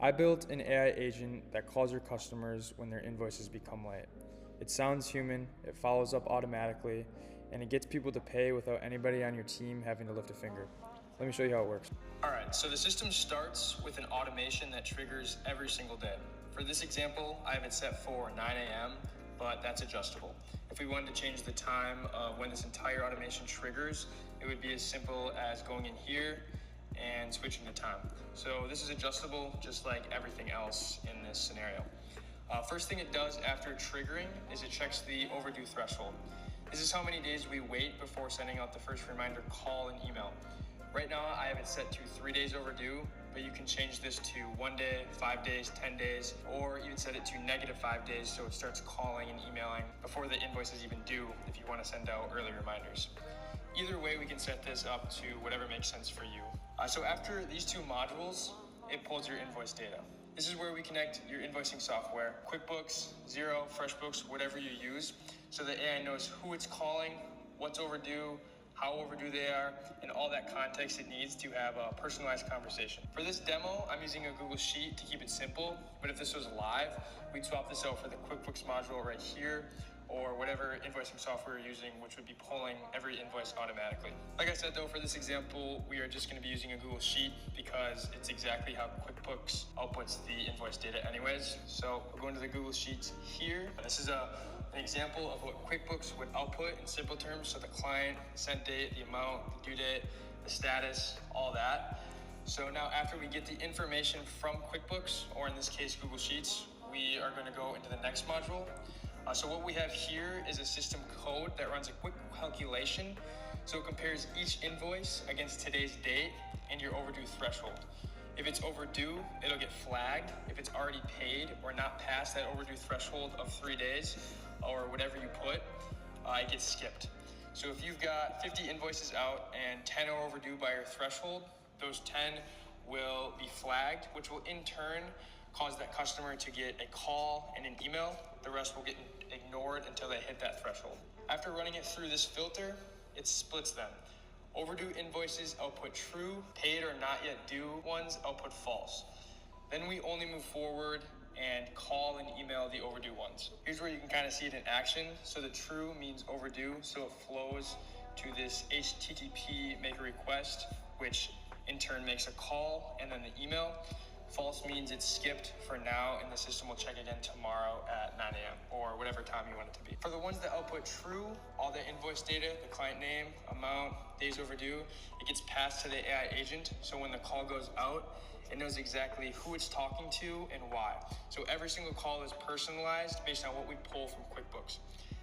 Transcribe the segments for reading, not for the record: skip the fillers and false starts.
I built an AI agent that calls your customers when their invoices become late. It sounds human, it follows up automatically, and it gets people to pay without anybody on your team having to lift a finger. Let me show you how it works. All right, so the system starts with an automation that triggers every single day. For this example, I have it set for 9 a.m., but that's adjustable. If we wanted to change the time of when this entire automation triggers, it would be as simple as going in here and switching the time. So this is adjustable just like everything else in this scenario. First thing it does after triggering is it checks the overdue threshold. This is how many days we wait before sending out the first reminder call and email. Right now I have it set to 3 days overdue, but you can change this to 1 day, 5 days, 10 days, or even set it to -5 days so it starts calling and emailing before the invoice is even due if you want to send out early reminders. Either way, we can set this up to whatever makes sense for you. So after these two modules, it pulls your invoice data. This is where we connect your invoicing software, QuickBooks, Xero, FreshBooks, whatever you use, so the AI knows who it's calling, what's overdue, how overdue they are, and all that context it needs to have a personalized conversation. For this demo, I'm using a Google Sheet to keep it simple, but if this was live, we'd swap this out for the QuickBooks module right here, or whatever invoicing software you're using, which would be pulling every invoice automatically. Like I said though, for this example, we are just gonna be using a Google Sheet because it's exactly how QuickBooks outputs the invoice data anyways. So we'll go into the Google Sheets here. This is an example of what QuickBooks would output in simple terms. So the client, the sent date, the amount, the due date, the status, all that. So now after we get the information from QuickBooks, or in this case, Google Sheets, we are gonna go into the next module. So what we have here is a system code that runs a quick calculation. So it compares each invoice against today's date and your overdue threshold. If it's overdue, it'll get flagged. If it's already paid or not past that overdue threshold of 3 days or whatever you put, it gets skipped. So if you've got 50 invoices out and 10 are overdue by your threshold, those 10 will be flagged, which will in turn cause that customer to get a call and an email. The rest will get ignored until they hit that threshold. After running it through this filter, it splits them. Overdue invoices output true, paid or not yet due ones output false. Then we only move forward and call and email the overdue ones. Here's where you can kind of see it in action. So the true means overdue, so it flows to this HTTP make a request, which in turn makes a call and then the email. False means it's skipped for now, and the system will check again tomorrow at 9 a.m. or whatever time you want it to be. For the ones that output true, all the invoice data, the client name, amount, days overdue, it gets passed to the AI agent. So when the call goes out, it knows exactly who it's talking to and why. So every single call is personalized based on what we pull from QuickBooks.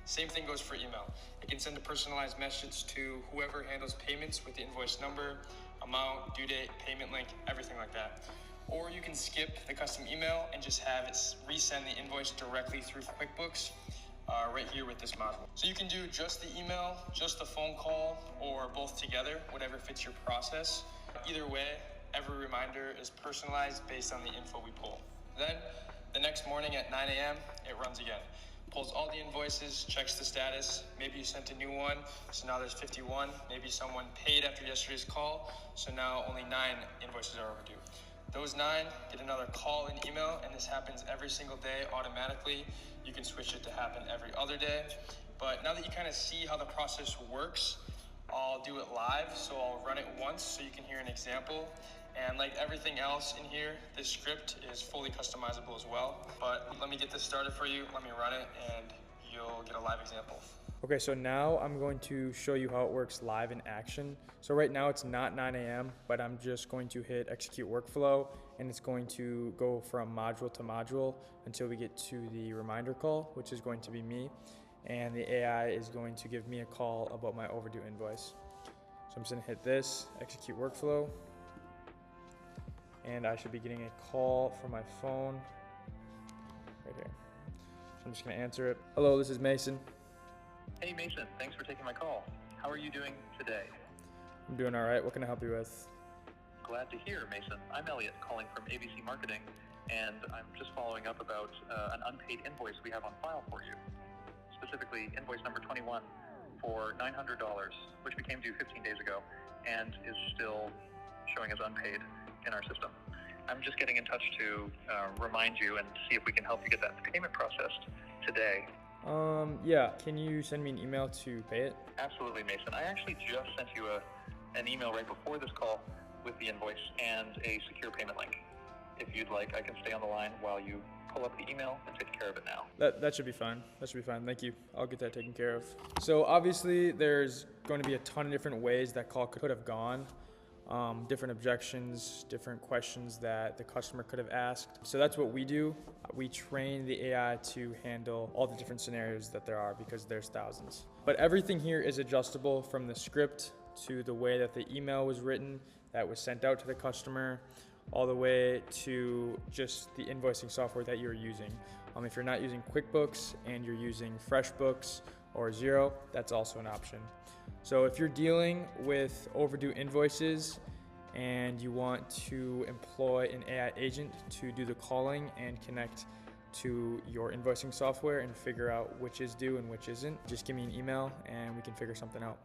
Same thing goes for email. It can send a personalized message to whoever handles payments with the invoice number, amount, due date, payment link, everything like that. Or you can skip the custom email and just have it resend the invoice directly through QuickBooks right here with this module. So you can do just the email, just the phone call, or both together, whatever fits your process. Either way, every reminder is personalized based on the info we pull. Then, the next morning at 9 a.m., it runs again. Pulls all the invoices, checks the status. Maybe you sent a new one, so now there's 51. Maybe someone paid after yesterday's call, so now only 9 invoices are overdue. Those 9 get another call and email, and this happens every single day automatically. You can switch it to happen every other day. But now that you kind of see how the process works, I'll do it live. So I'll run it once so you can hear an example. And like everything else in here, this script is fully customizable as well. But let me get this started for you. Let me run it and you'll get a live example. Okay, so now I'm going to show you how it works live in action. So right now it's not 9 a.m., but I'm just going to hit execute workflow, and it's going to go from module to module until we get to the reminder call, which is going to be me. And the AI is going to give me a call about my overdue invoice. So I'm just gonna hit this, execute workflow, and I should be getting a call from my phone right here. So I'm just gonna answer it. Hello, this is Mason. Hey Mason, thanks for taking my call. How are you doing today? I'm doing all right. What can I help you with? Glad to hear, Mason. I'm Elliot calling from ABC Marketing, and I'm just following up about an unpaid invoice we have on file for you. Specifically, invoice number 21 for $900, which became due 15 days ago and is still showing as unpaid in our system. I'm just getting in touch to remind you and see if we can help you get that payment processed today. Yeah, can you send me an email to pay it? Absolutely, Mason. I actually just sent you an email right before this call with the invoice and a secure payment link. If you'd like, I can stay on the line while you pull up the email and take care of it now. That should be fine. That should be fine. Thank you. I'll get that taken care of. So obviously there's going to be a ton of different ways that call could have gone. Different objections, different questions that the customer could have asked. So that's what we do. We train the AI to handle all the different scenarios that there are, because there's thousands. But everything here is adjustable, from the script to the way that the email was written that was sent out to the customer, all the way to just the invoicing software that you're using. If you're not using QuickBooks and you're using FreshBooks or Xero, that's also an option. So if you're dealing with overdue invoices and you want to employ an AI agent to do the calling and connect to your invoicing software and figure out which is due and which isn't, just give me an email and we can figure something out.